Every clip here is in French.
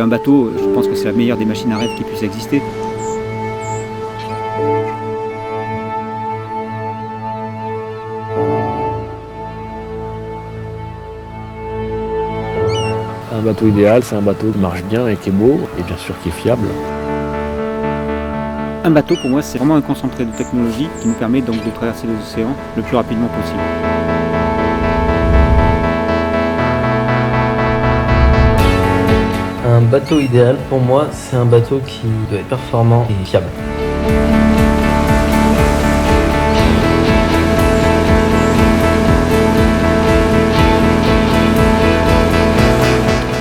un bateau, je pense que c'est la meilleure des machines à rêve qui puisse exister. Un bateau idéal, c'est un bateau qui marche bien et qui est beau, et bien sûr qui est fiable. Un bateau, pour moi, c'est vraiment un concentré de technologie qui nous permet donc de traverser les océans le plus rapidement possible. Un bateau idéal, pour moi, c'est un bateau qui doit être performant et fiable.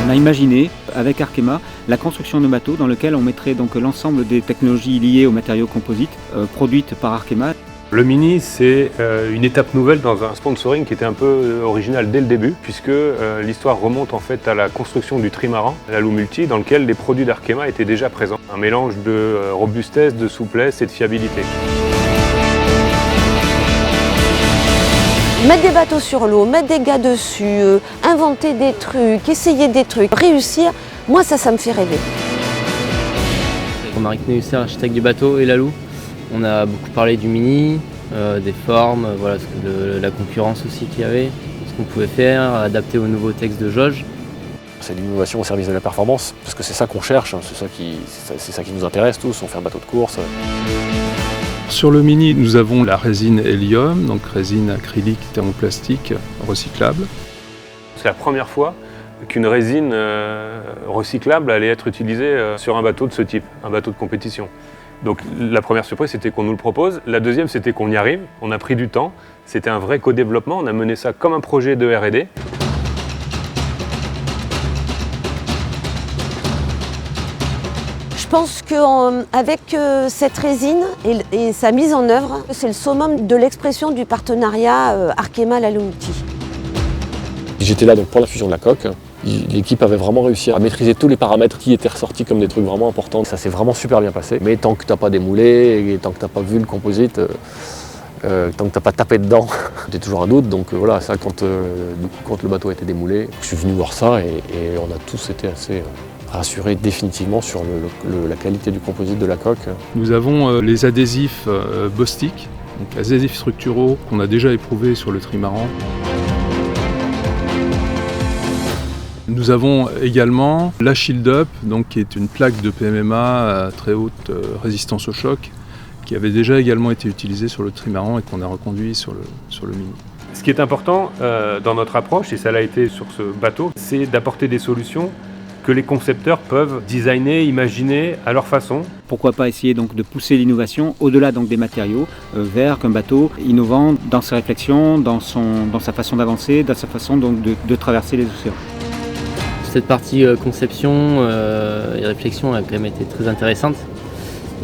On a imaginé, avec Arkema, la construction de bateaux dans lequel on mettrait donc l'ensemble des technologies liées aux matériaux composites produites par Arkema. Le Mini, c'est une étape nouvelle dans un sponsoring qui était un peu original dès le début, puisque l'histoire remonte en fait à la construction du trimaran, la Loue Multi, dans lequel les produits d'Arkema étaient déjà présents. Un mélange de robustesse, de souplesse et de fiabilité. Mettre des bateaux sur l'eau, mettre des gars dessus, inventer des trucs, essayer des trucs, réussir, moi ça me fait rêver. Romaric Neusser, l'architecte du bateau, et Lalou. On a beaucoup parlé du Mini, des formes, voilà, de la concurrence aussi qu'il y avait, ce qu'on pouvait faire, adapter aux nouveaux textes de jauge. C'est l'innovation au service de la performance, parce que c'est ça qu'on cherche, c'est ça qui nous intéresse tous, on fait un bateau de course. Sur le Mini, nous avons la résine hélium, donc résine acrylique thermoplastique recyclable. C'est la première fois qu'une résine recyclable allait être utilisée sur un bateau de ce type, un bateau de compétition. Donc la première surprise, c'était qu'on nous le propose. La deuxième, c'était qu'on y arrive. On a pris du temps. C'était un vrai co-développement. On a mené ça comme un projet de R&D. Je pense qu'avec cette résine et sa mise en œuvre, c'est le summum de l'expression du partenariat Arkema-Lalou Multi. J'étais là donc pour la fusion de la coque. L'équipe avait vraiment réussi à maîtriser tous les paramètres qui étaient ressortis comme des trucs vraiment importants. Ça s'est vraiment super bien passé. Mais tant que tu n'as pas démoulé, et tant que tu n'as pas vu le composite, tant que tu n'as pas tapé dedans, tu as toujours un doute. Donc voilà, ça, quand le bateau a été démoulé, je suis venu voir ça et on a tous été assez rassurés définitivement sur la qualité du composite de la coque. Nous avons les adhésifs Bostik, donc adhésifs structuraux qu'on a déjà éprouvés sur le trimaran. Nous avons également la Shield Up, donc, qui est une plaque de PMMA à très haute résistance au choc, qui avait déjà également été utilisée sur le trimaran et qu'on a reconduit sur le Mini. Ce qui est important dans notre approche, et ça l'a été sur ce bateau, c'est d'apporter des solutions que les concepteurs peuvent designer, imaginer à leur façon. Pourquoi pas essayer donc de pousser l'innovation au-delà donc des matériaux vers un bateau innovant dans ses réflexions, dans sa façon d'avancer, dans sa façon donc de traverser les océans. Cette partie conception et réflexion a quand même été très intéressante.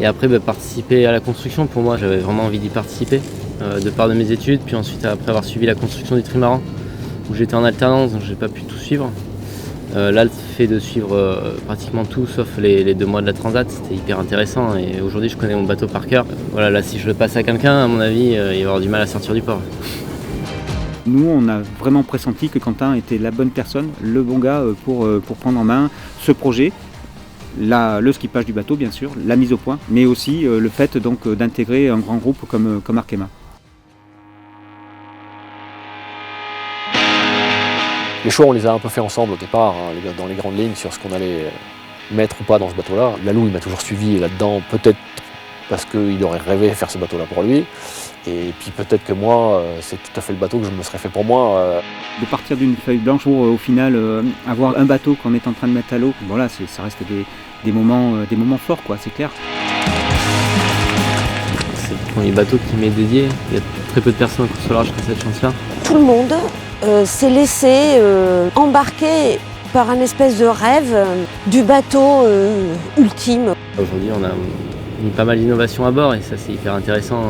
Et après, participer à la construction, pour moi, j'avais vraiment envie d'y participer, de part de mes études. Puis ensuite, après avoir suivi la construction du trimaran, où j'étais en alternance, donc je n'ai pas pu tout suivre. Là, le fait de suivre pratiquement tout, sauf les 2 mois de la Transat, c'était hyper intéressant. Et aujourd'hui, je connais mon bateau par cœur. Voilà, là, si je le passe à quelqu'un, à mon avis, il va avoir du mal à sortir du port. Nous, on a vraiment pressenti que Quentin était la bonne personne, le bon gars pour prendre en main ce projet. Le skippage du bateau, bien sûr, la mise au point, mais aussi le fait donc d'intégrer un grand groupe comme Arkema. Les choix, on les a un peu fait ensemble au départ, hein, dans les grandes lignes, sur ce qu'on allait mettre ou pas dans ce bateau-là. Lalou, il m'a toujours suivi là-dedans, peut-être parce qu'il aurait rêvé de faire ce bateau-là pour lui. Et puis peut-être que moi, c'est tout à fait le bateau que je me serais fait pour moi. De partir d'une feuille blanche pour au final avoir un bateau qu'on est en train de mettre à l'eau, voilà, ça reste des moments forts, quoi, c'est clair. C'est le premier bateau qui m'est dédié. Il y a très peu de personnes qui ont cette chance-là. Tout le monde s'est laissé embarquer par un espèce de rêve du bateau ultime. Aujourd'hui, on a mis pas mal d'innovations à bord et ça c'est hyper intéressant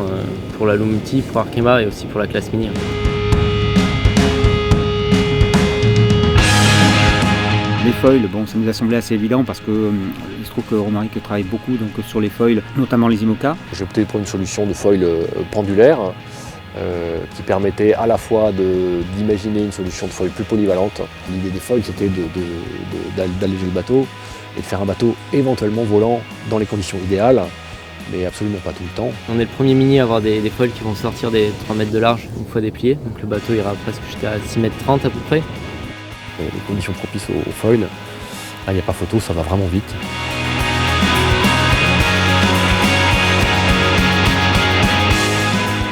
pour la Loue Multi, pour Arkema et aussi pour la classe Mini. Les foils, bon, ça nous a semblé assez évident parce que il se trouve que Romaric travaille beaucoup donc, sur les foils, notamment les IMOCA. J'ai opté pour une solution de foil pendulaire qui permettait à la fois d'imaginer une solution de foil plus polyvalente. L'idée des foils, c'était d'alléger le bateau et de faire un bateau éventuellement volant dans les conditions idéales, mais absolument pas tout le temps. On est le premier mini à avoir des foils qui vont sortir des 3 mètres de large une fois dépliés, donc le bateau ira presque jusqu'à 6 mètres 30 à peu près. Les conditions propices au foil, là il n'y a pas photo, ça va vraiment vite.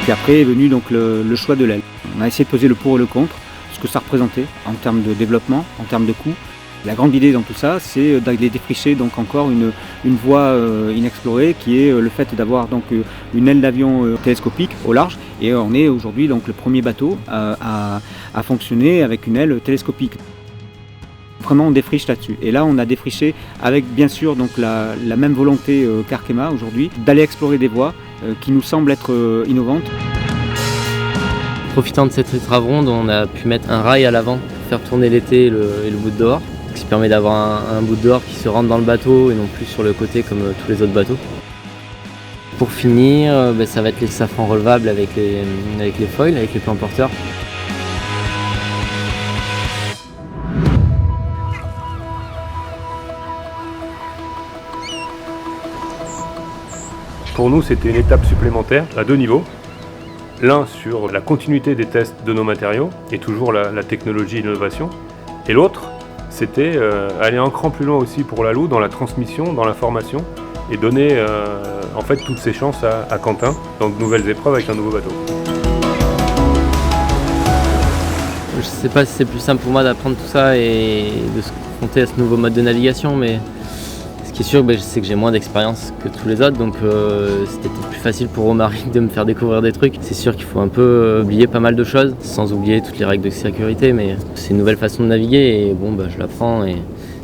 Puis après est venu donc le choix de l'aile. On a essayé de peser le pour et le contre, ce que ça représentait en termes de développement, en termes de coût. La grande idée dans tout ça, c'est d'aller défricher donc encore une voie inexplorée, qui est le fait d'avoir donc une aile d'avion télescopique au large. Et on est aujourd'hui donc le premier bateau à fonctionner avec une aile télescopique. Vraiment on défriche là-dessus. Et là on a défriché avec bien sûr donc la même volonté qu'Arkema aujourd'hui, d'aller explorer des voies qui nous semblent être innovantes. Profitant de cette étrave ronde, on a pu mettre un rail à l'avant pour faire tourner l'été et le bout de dehors, ce qui permet d'avoir un bout de dehors qui se rentre dans le bateau et non plus sur le côté comme tous les autres bateaux. Pour finir, ça va être les safrans relevables avec les foils, avec les plans porteurs. Pour nous, c'était une étape supplémentaire à 2 niveaux. L'un sur la continuité des tests de nos matériaux et toujours la technologie et l'innovation. Et l'autre, c'était aller un cran plus loin aussi pour la Loue dans la transmission, dans la formation et donner en fait toutes ses chances à Quentin dans de nouvelles épreuves avec un nouveau bateau. Je ne sais pas si c'est plus simple pour moi d'apprendre tout ça et de se confronter à ce nouveau mode de navigation, mais ce qui est sûr, je sais que j'ai moins d'expérience que tous les autres, donc c'était peut-être plus facile pour Romaric de me faire découvrir des trucs. C'est sûr qu'il faut un peu oublier pas mal de choses, sans oublier toutes les règles de sécurité, mais c'est une nouvelle façon de naviguer et je l'apprends et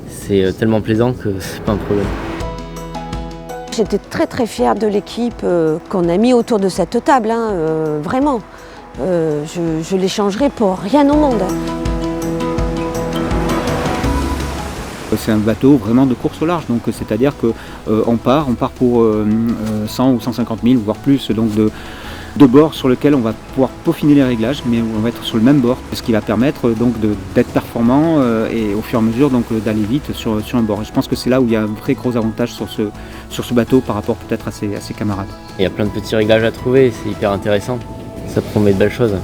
c'est tellement plaisant que c'est pas un problème. J'étais très très fière de l'équipe qu'on a mis autour de cette table, vraiment. Je l'échangerai pour rien au monde. C'est un bateau vraiment de course au large, donc c'est-à-dire qu'on part pour 100 ou 150 000, voire plus, donc de bords sur lesquels on va pouvoir peaufiner les réglages, mais on va être sur le même bord, ce qui va permettre donc d'être performant et au fur et à mesure donc d'aller vite sur un bord. Et je pense que c'est là où il y a un vrai gros avantage sur ce bateau par rapport peut-être à ses camarades. Il y a plein de petits réglages à trouver et c'est hyper intéressant, ça promet de belles choses.